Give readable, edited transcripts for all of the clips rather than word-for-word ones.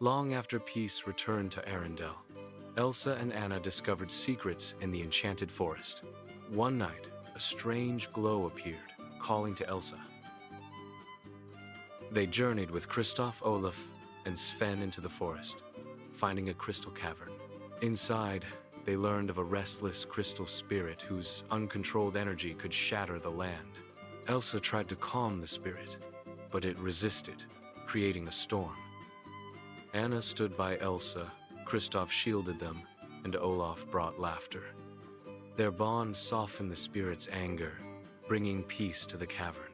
Long after peace returned to Arendelle, Elsa and Anna discovered secrets in the enchanted forest. One night, a strange glow appeared, calling to Elsa. They journeyed with Kristoff, Olaf, and Sven into the forest, finding a crystal cavern. Inside, they learned of a restless crystal spirit whose uncontrolled energy could shatter the land. Elsa tried to calm the spirit, but it resisted, creating a storm. Anna stood by Elsa, Kristoff shielded them, and Olaf brought laughter. Their bond softened the spirit's anger, bringing peace to the cavern.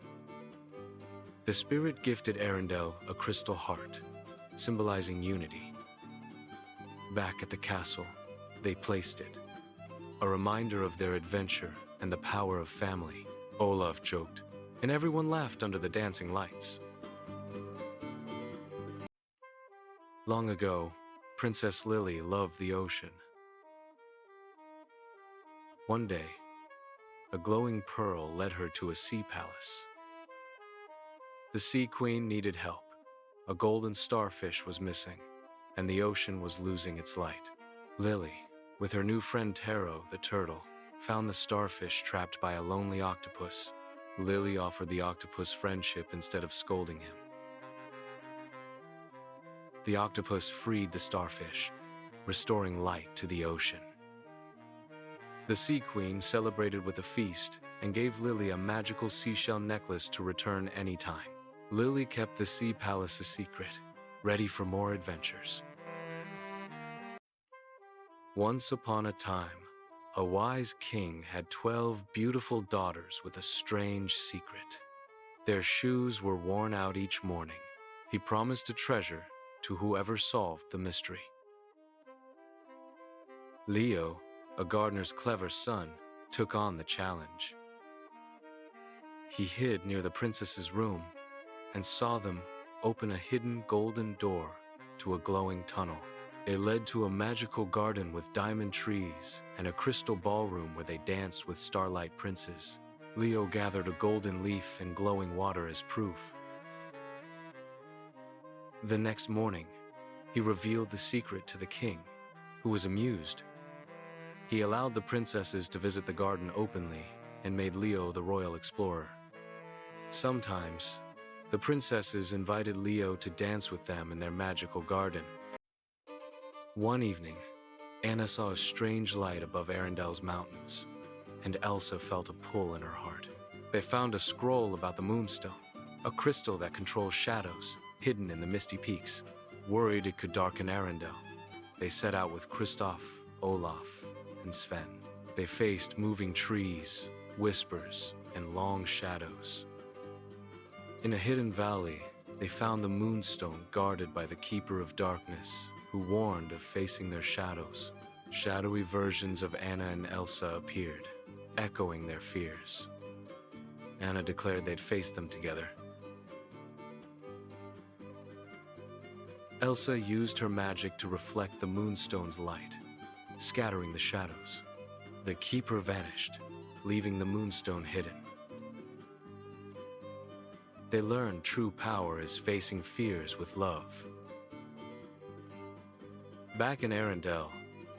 The spirit gifted Arendelle a crystal heart, symbolizing unity. Back at the castle, they placed it, a reminder of their adventure and the power of family. Olaf joked, and everyone laughed under the dancing lights. Long ago, Princess Lily loved the ocean. One day, a glowing pearl led her to a sea palace. The Sea Queen needed help. A golden starfish was missing, and the ocean was losing its light. Lily, with her new friend Taro, the turtle, found the starfish trapped by a lonely octopus. Lily offered the octopus friendship instead of scolding him. The octopus freed the starfish, restoring light to the ocean. The Sea Queen celebrated with a feast and gave Lily a magical seashell necklace to return anytime. Lily kept the sea palace a secret, ready for more adventures. Once upon a time, a wise king had 12 beautiful daughters with a strange secret. Their shoes were worn out each morning. He promised a treasure to whoever solved the mystery. Leo, a gardener's clever son, took on the challenge. He hid near the princess's room and saw them open a hidden golden door to a glowing tunnel. It led to a magical garden with diamond trees and a crystal ballroom where they danced with starlight princes. Leo gathered a golden leaf and glowing water as proof. The next morning, he revealed the secret to the king, who was amused. He allowed the princesses to visit the garden openly and made Leo the royal explorer. Sometimes, the princesses invited Leo to dance with them in their magical garden. One evening, Anna saw a strange light above Arendelle's mountains, and Elsa felt a pull in her heart. They found a scroll about the moonstone, a crystal that controls shadows, hidden in the misty peaks. Worried it could darken Arendelle, they set out with Kristoff, Olaf, and Sven. They faced moving trees, whispers, and long shadows. In a hidden valley, they found the moonstone guarded by the Keeper of Darkness, who warned of facing their shadows. Shadowy versions of Anna and Elsa appeared, echoing their fears. Anna declared they'd face them together. Elsa used her magic to reflect the moonstone's light, scattering the shadows. The Keeper vanished, leaving the moonstone hidden. They learned true power is facing fears with love. Back in Arendelle,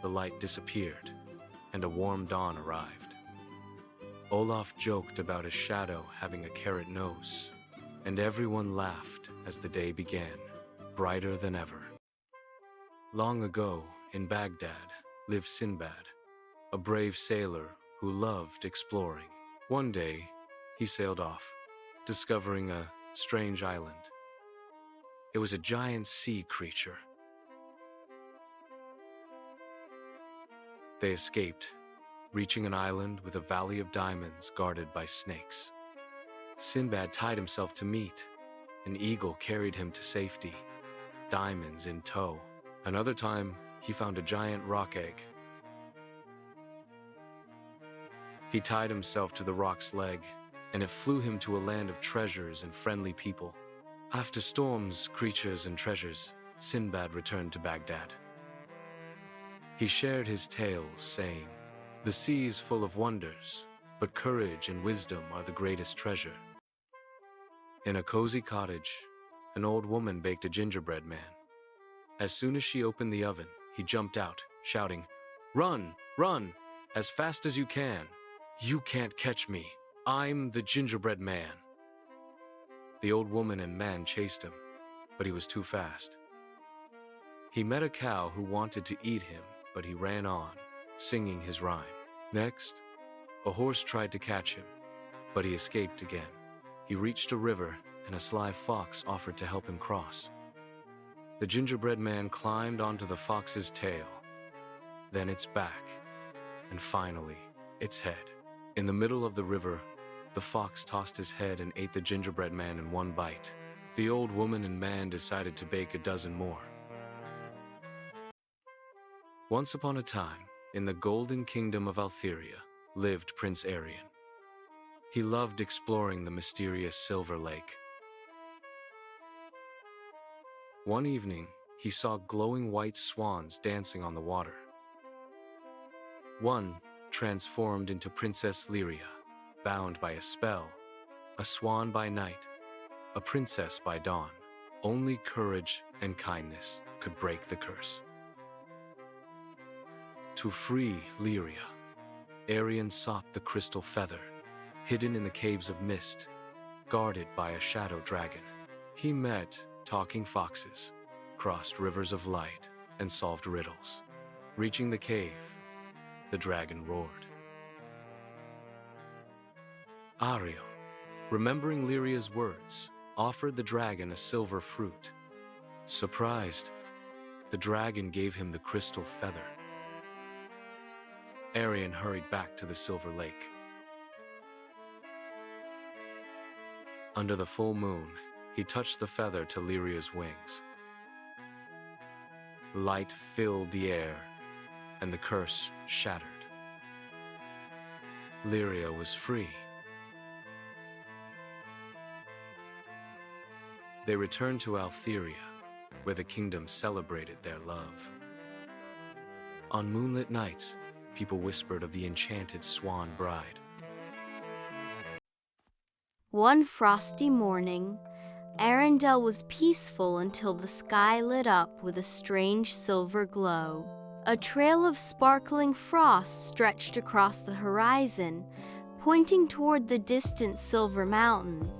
the light disappeared, and a warm dawn arrived. Olaf joked about his shadow having a carrot nose, and everyone laughed as the day began, brighter than ever. Long ago, in Baghdad, lived Sinbad, a brave sailor who loved exploring. One day, he sailed off, discovering a strange island. It was a giant sea creature. They escaped, reaching an island with a valley of diamonds guarded by snakes. Sinbad tied himself to meat. An eagle carried him to safety, diamonds in tow. Another time, he found a giant rock egg. He tied himself to the rock's leg, and it flew him to a land of treasures and friendly people. After storms, creatures, and treasures, Sinbad returned to Baghdad. He shared his tales, saying, "The sea is full of wonders, but courage and wisdom are the greatest treasure." In a cozy cottage, an old woman baked a gingerbread man. As soon as she opened the oven, he jumped out, shouting, "Run, run, as fast as you can. You can't catch me. I'm the gingerbread man." The old woman and man chased him, but he was too fast. He met a cow who wanted to eat him, but he ran on, singing his rhyme. Next, a horse tried to catch him, but he escaped again. He reached a river, and a sly fox offered to help him cross. The gingerbread man climbed onto the fox's tail, then its back, and finally, its head. In the middle of the river, the fox tossed his head and ate the gingerbread man in one bite. The old woman and man decided to bake a dozen more. Once upon a time, in the golden kingdom of Altheria, lived Prince Arion. He loved exploring the mysterious Silver Lake. One evening, he saw glowing white swans dancing on the water. One transformed into Princess Lyria, bound by a spell, a swan by night, a princess by dawn. Only courage and kindness could break the curse. To free Lyria, Arion sought the crystal feather, hidden in the caves of mist, guarded by a shadow dragon. He met talking foxes, crossed rivers of light, and solved riddles. Reaching the cave, the dragon roared. Ariel, remembering Lyria's words, offered the dragon a silver fruit. Surprised, the dragon gave him the crystal feather. Arion hurried back to the Silver Lake. Under the full moon, he touched the feather to Lyria's wings. Light filled the air, and the curse shattered. Lyria was free. They returned to Altheria, where the kingdom celebrated their love. On moonlit nights, people whispered of the enchanted swan bride. One frosty morning, Arendelle was peaceful until the sky lit up with a strange silver glow. A trail of sparkling frost stretched across the horizon, pointing toward the distant Silver Mountain,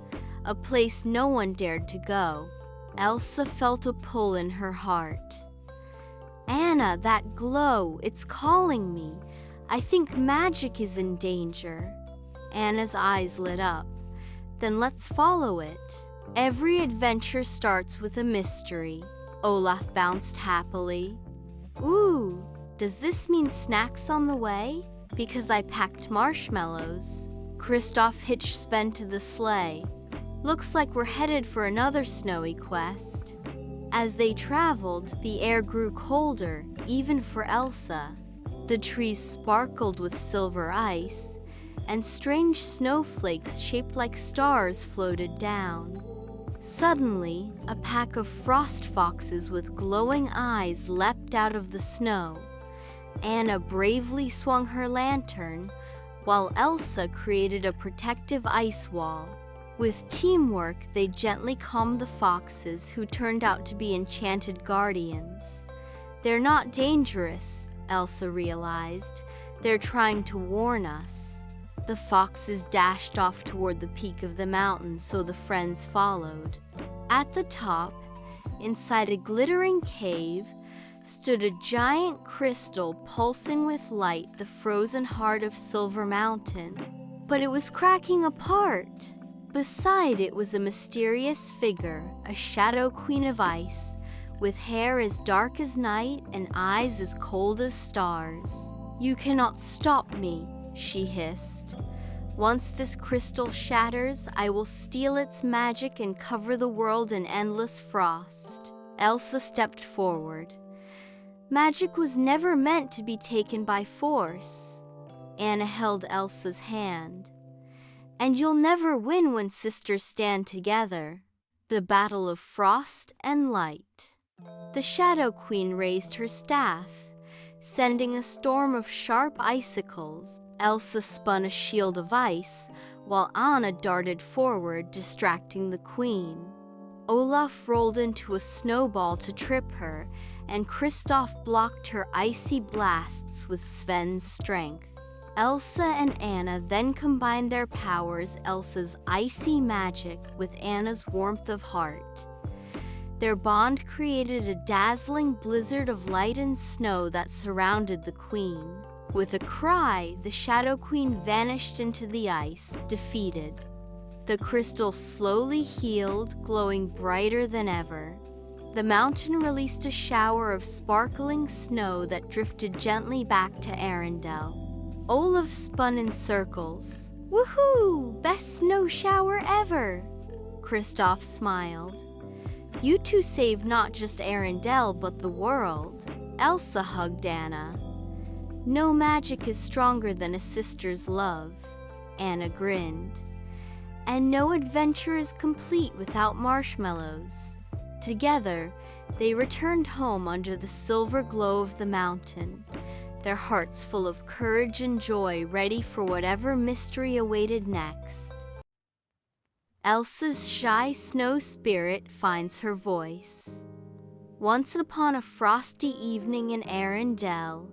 a place no one dared to go. Elsa felt a pull in her heart. "Anna, that glow, it's calling me. I think magic is in danger." Anna's eyes lit up. "Then let's follow it." Every adventure starts with a mystery. Olaf bounced happily. "Ooh, does this mean snacks on the way? Because I packed marshmallows." Kristoff hitched Sven to the sleigh. "Looks like we're headed for another snowy quest." As they traveled, the air grew colder, even for Elsa. The trees sparkled with silver ice, and strange snowflakes shaped like stars floated down. Suddenly, a pack of frost foxes with glowing eyes leapt out of the snow. Anna bravely swung her lantern, while Elsa created a protective ice wall. With teamwork, they gently calmed the foxes, who turned out to be enchanted guardians. "They're not dangerous," Elsa realized. "They're trying to warn us." The foxes dashed off toward the peak of the mountain, so the friends followed. At the top, inside a glittering cave, stood a giant crystal pulsing with light, the frozen heart of Silver Mountain. But it was cracking apart. Beside it was a mysterious figure, a shadow queen of ice, with hair as dark as night and eyes as cold as stars. "You cannot stop me," she hissed. "Once this crystal shatters, I will steal its magic and cover the world in endless frost." Elsa stepped forward. "Magic was never meant to be taken by force." Anna held Elsa's hand. "And you'll never win when sisters stand together." The battle of frost and light. The Shadow Queen raised her staff, sending a storm of sharp icicles. Elsa spun a shield of ice, while Anna darted forward, distracting the queen. Olaf rolled into a snowball to trip her, and Kristoff blocked her icy blasts with Sven's strength. Elsa and Anna then combined their powers, Elsa's icy magic with Anna's warmth of heart. Their bond created a dazzling blizzard of light and snow that surrounded the queen. With a cry, the Shadow Queen vanished into the ice, defeated. The crystal slowly healed, glowing brighter than ever. The mountain released a shower of sparkling snow that drifted gently back to Arendelle. Olaf spun in circles. "Woohoo! Best snow shower ever!" Kristoff smiled. "You two saved not just Arendelle, but the world." Elsa hugged Anna. "No magic is stronger than a sister's love," Anna grinned. "And no adventure is complete without marshmallows." Together, they returned home under the silver glow of the mountain, their hearts full of courage and joy, ready for whatever mystery awaited next. Elsa's shy snow spirit finds her voice. Once upon a frosty evening in Arendelle,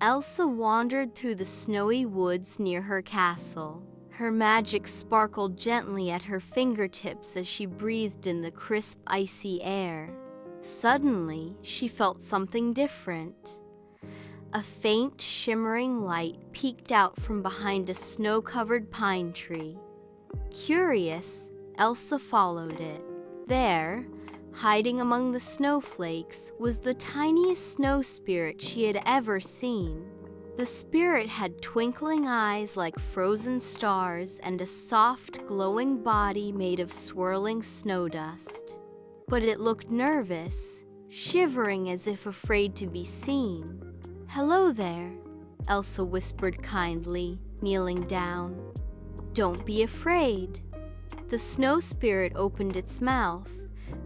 Elsa wandered through the snowy woods near her castle. Her magic sparkled gently at her fingertips as she breathed in the crisp, icy air. Suddenly, she felt something different. A faint, shimmering light peeked out from behind a snow-covered pine tree. Curious, Elsa followed it. There, hiding among the snowflakes, was the tiniest snow spirit she had ever seen. The spirit had twinkling eyes like frozen stars and a soft, glowing body made of swirling snow dust. But it looked nervous, shivering as if afraid to be seen. "Hello there," Elsa whispered kindly, kneeling down. "Don't be afraid." The snow spirit opened its mouth,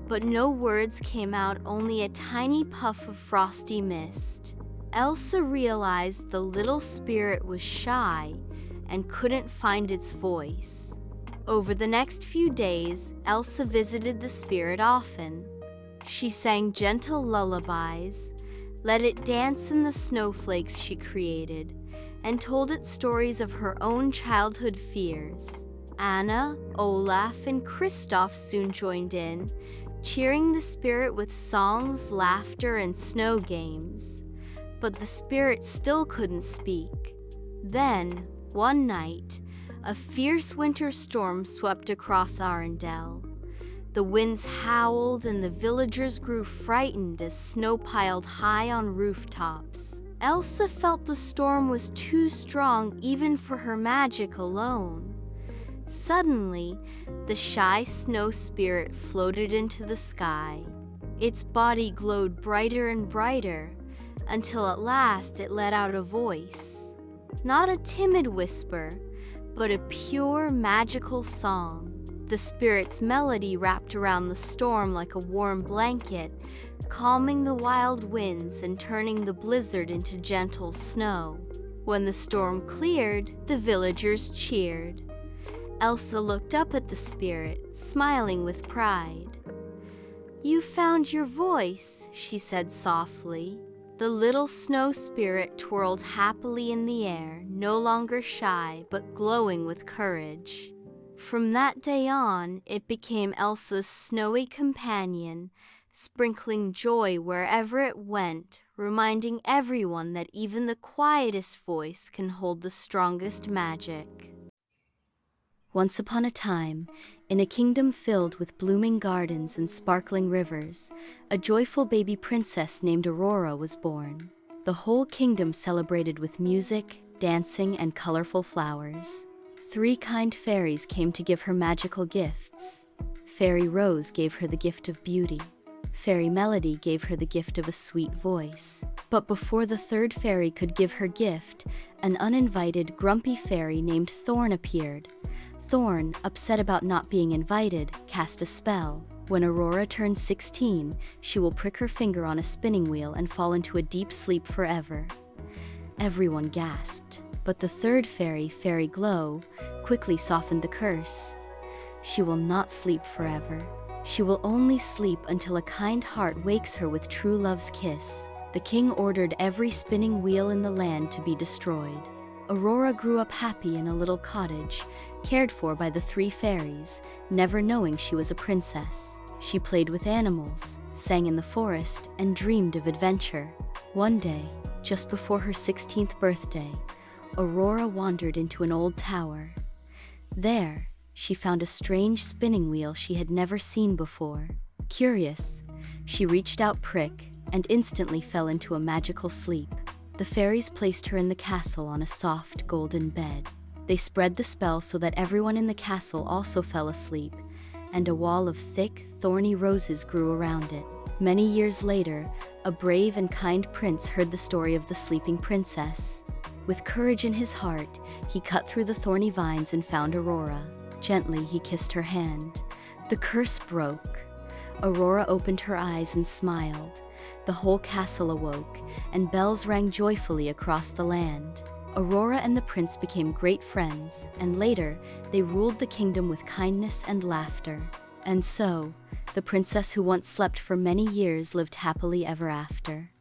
but no words came out, only a tiny puff of frosty mist. Elsa realized the little spirit was shy and couldn't find its voice. Over the next few days, Elsa visited the spirit often. She sang gentle lullabies, let it dance in the snowflakes she created, and told it stories of her own childhood fears. Anna, Olaf, and Kristoff soon joined in, cheering the spirit with songs, laughter, and snow games. But the spirit still couldn't speak. Then, one night, a fierce winter storm swept across Arendelle. The winds howled and the villagers grew frightened as snow piled high on rooftops. Elsa felt the storm was too strong even for her magic alone. Suddenly, the shy snow spirit floated into the sky. Its body glowed brighter and brighter, until at last it let out a voice. Not a timid whisper, but a pure, magical song. The spirit's melody wrapped around the storm like a warm blanket, calming the wild winds and turning the blizzard into gentle snow. When the storm cleared, the villagers cheered. Elsa looked up at the spirit, smiling with pride. "You found your voice," she said softly. The little snow spirit twirled happily in the air, no longer shy, but glowing with courage. From that day on, it became Elsa's snowy companion, sprinkling joy wherever it went, reminding everyone that even the quietest voice can hold the strongest magic. Once upon a time, in a kingdom filled with blooming gardens and sparkling rivers, a joyful baby princess named Aurora was born. The whole kingdom celebrated with music, dancing, and colorful flowers. 3 kind fairies came to give her magical gifts. Fairy Rose gave her the gift of beauty. Fairy Melody gave her the gift of a sweet voice. But before the 3rd fairy could give her gift, an uninvited, grumpy fairy named Thorn appeared. Thorn, upset about not being invited, cast a spell. When Aurora turns 16, she will prick her finger on a spinning wheel and fall into a deep sleep forever. Everyone gasped, but the 3rd fairy, Fairy Glow, quickly softened the curse. She will not sleep forever. She will only sleep until a kind heart wakes her with true love's kiss. The king ordered every spinning wheel in the land to be destroyed. Aurora grew up happy in a little cottage, cared for by the 3 fairies, never knowing she was a princess. She played with animals, sang in the forest, and dreamed of adventure. One day, just before her 16th birthday, Aurora wandered into an old tower. There, she found a strange spinning wheel she had never seen before. Curious, she reached out Prick and instantly fell into a magical sleep. The fairies placed her in the castle on a soft, golden bed. They spread the spell so that everyone in the castle also fell asleep, and a wall of thick, thorny roses grew around it. Many years later, a brave and kind prince heard the story of the sleeping princess. With courage in his heart, he cut through the thorny vines and found Aurora. Gently, he kissed her hand. The curse broke. Aurora opened her eyes and smiled. The whole castle awoke, and bells rang joyfully across the land. Aurora and the prince became great friends, and later, they ruled the kingdom with kindness and laughter. And so, the princess who once slept for many years lived happily ever after.